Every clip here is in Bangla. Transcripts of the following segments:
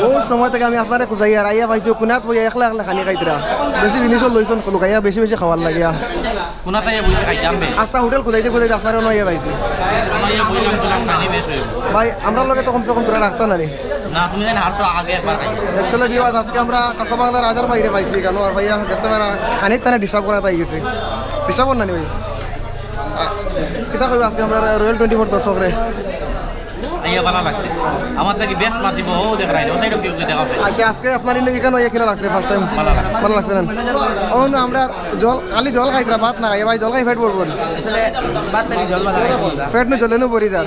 ও সময় থেকে আমি আপনারে খুঁজাই আর আইয়া পাইছি কোনাত বইয়া একলা একলা খানি খাইতরা বেশি জিনিসও লইছন লুকাইয়া বেশি বেশি খাওয়ার লাগিয়া কোনা তাই বসে খাইতাম বে আস্তা হোটেল খুঁজাইতে খুঁজাইতে আপনারও নইয়া পাইছি আমাইয়া বইলাম তোলাম খানি বেশ হইব ভাই আমরা লগে তো কমসে কম তোরা রাখতা না রে না তুমি জানি হারছো আগে একবার খাই অ্যাকচুয়ালি বিবাদ আজকে আমরা কাঁচা বাংলার রাজার বাইরে পাইছি কেন আর ভাইয়া দেখতে পারা খানিক তানে ডিস্টার্ব করা তাই গেছে ডিস্টার্ব না নি ভাই কিতা কইবা আজকে আমরা রয়্যাল 24 দর্শক রে আইয়া ভালো লাগছে আমার থেকে বেস্ট মাতিব ও দেখ রাইলো সাইড অফ দেখা আজকে আজকে আপনার ইনো কেন ইয়া কিনা লাগছে ফার্স্ট টাইম ভালো লাগছে না ও না আমরা জল খালি জল খাইতরা ভাত না খাই ভাই জল খাই ফেট পড়বো আসলে বাদ নাকি জল বালা ফেট নো জলে নো পরি যার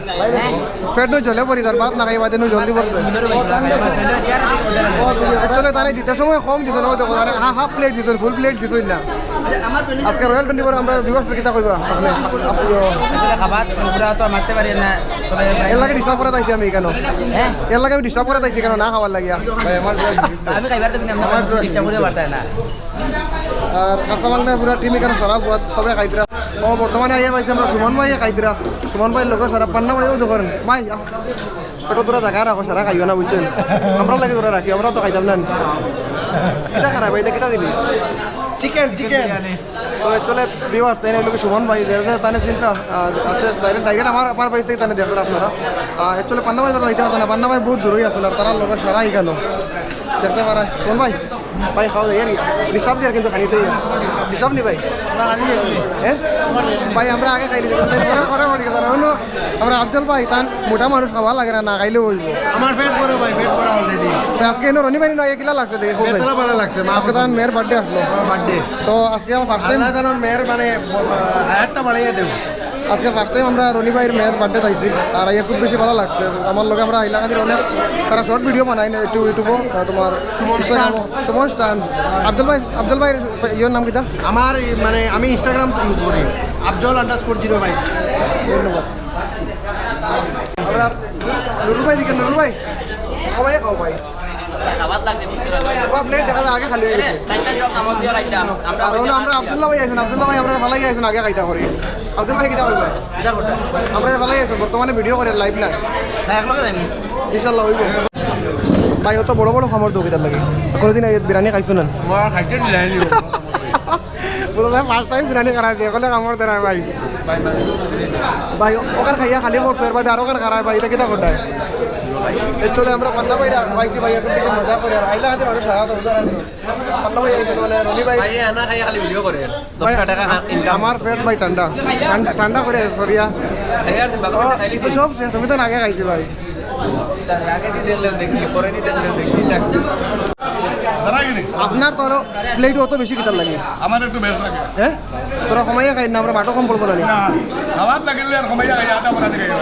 ফেট নো জলে পরি যার ভাত না খাই বাদে নো জলদি পড়ছে আসলে তারে দিতে সময় কম দিছে না তো কথা হাফ প্লেট দিছেন ফুল প্লেট দিছেন না আজকে রয়্যাল 24 আমরা বিবাস কিতা কইবা আপনি আসলে খাবার পুরা তো মারতে পারি না সবাই এর লাগে ডিস্টার্ব করে তাইছি আমি কেন হ্যাঁ এর লাগে আমি ডিস্টার্ব করে তাইছি কেন না খাওয়ার লাগিয়া ভাই আমার আমি খাইবার তো কিন্তু আমরা ডিস্টার্ব করে পারতাম না আর কাঁচা বাংলা পুরা টিম এখানে সারা সবাই খাইতরা ও বর্তমানে আইয়া পাইছে আমরা সুমন ভাই খাইতরা সুমন ভাই লোক সারা পান্না ভাইও তো করেন ভাই পেটো তোরা জায়গা রাখো সারা খাইও না বুঝছেন আমরা লাগে তোরা রাখি আমরা তো খাইতাম না কিতা খারাপ এটা কিতা দিলি চিকেন চিকেন তো চলে বিবাস তাই লোক সুমন ভাই তানে চিন্তা আছে ডাইরেক্ট আমার পাইছে থেকে তানে দেখেন আপনারা অ্যাকচুয়ালি পান্না ভাই তারা যাইতে পারতো না পান্না ভাই বহুত দূরই আসলে আর তারা লোকের সারাই গেল দেখতে পারা কোন ভাই ভাই খাওয়া যায় ডিস্টার্ব দিয়ে কিন্তু খানিতে ডিস্টার্ব নি ভাই হ্যাঁ ভাই আমরা আগে খাইলি আমরা আফজল ভাই তান মোটা মানুষ খাওয়া লাগে না খাইলে বলবো আমার পেট ভরে ভাই পেট ভরা অলরেডি আজকে এনে রনি ভাই নয় কিলা লাগছে দেখে এতটা ভালো লাগছে আজকে তার মেয়ের বার্থডে আসলো বার্থডে তো আজকে আমার ফার্স্ট টাইম আল্লাহ জানার মেয়ের মানে হায়ারটা বাড়াইয়া দেবো আজকে ফার্স্ট টাইম আমরা রনি ভাইয়ের মেয়ের বার্থডে পাইছি আর ইয়ে খুব বেশি ভালো লাগছে আমার লগে আমরা এলাকাদের অনেক তারা শর্ট ভিডিও বানাই না ইউটিউবও তোমার সুমন স্টান আফজল ভাইয়ের ইয়ের নাম কিতা আমার মানে আমি ইনস্টাগ্রাম ইউজ করি আফজল_05 ধন্যবাদ আমরা নুরুল ভাই দিকে নুরুল ভাই খাওয়াই খাও ভাই খাবার লাগবে প্লেট দেখা যায় আগে খালি হয়ে গেছে তাইতান সব নাম দিয়ে খাইতাম আমরা আমরা আব্দুল্লাহ ভাই আছেন আব্দুল্লাহ ভাই আমরা ভালো গেছেন আগে খাইতা করি আব্দুল ভাই কিতা করবে এটা বড় আমরা ভালো গেছেন বর্তমানে ভিডিও করে লাইভ না না একলগে যাইনি ইনশাআল্লাহ হইব ভাই অত বড় বড় খামর দোকিতার লাগে কোনোদিন বিরিয়ানি খাইছো না মই খাইতে দিলাইনি বলে ফার্স্ট টাইম বিরিয়ানি করাইছে কলে কামড় দেয় ভাই ভাই ওখানে খাইয়া খালি মোট ফের বাদে আর ওখানে খারাপ ভাই এটা কিতা কোটায় চলে আমরা পান্না ভাই পাইছি ভাই এখন থেকে মজা করে আর আইলা হাতে মানুষ সারা তো উদাহরণ পান্না ভাই আইছে মানে রনি ভাই ভাই না খাই খালি ভিডিও করে 10 টাকা ইনকাম আমার পেট ভাই ঠান্ডা ঠান্ডা করে সরিয়া খাইয়ার বাবা খাইলি তো সব শেষ আমি তো আগে খাইছি ভাই আগে দি দেখলেও দেখি পরে দি দেখলেও দেখি আপনার তো প্লেট অত বেশি কিতার লাগে আমার একটু বেশ লাগে হ্যাঁ তোরা সময় খাই না আমরা বাটো কম পড়বো না না খাবার লাগলে আর সময় আগে আটা বানাতে গেলে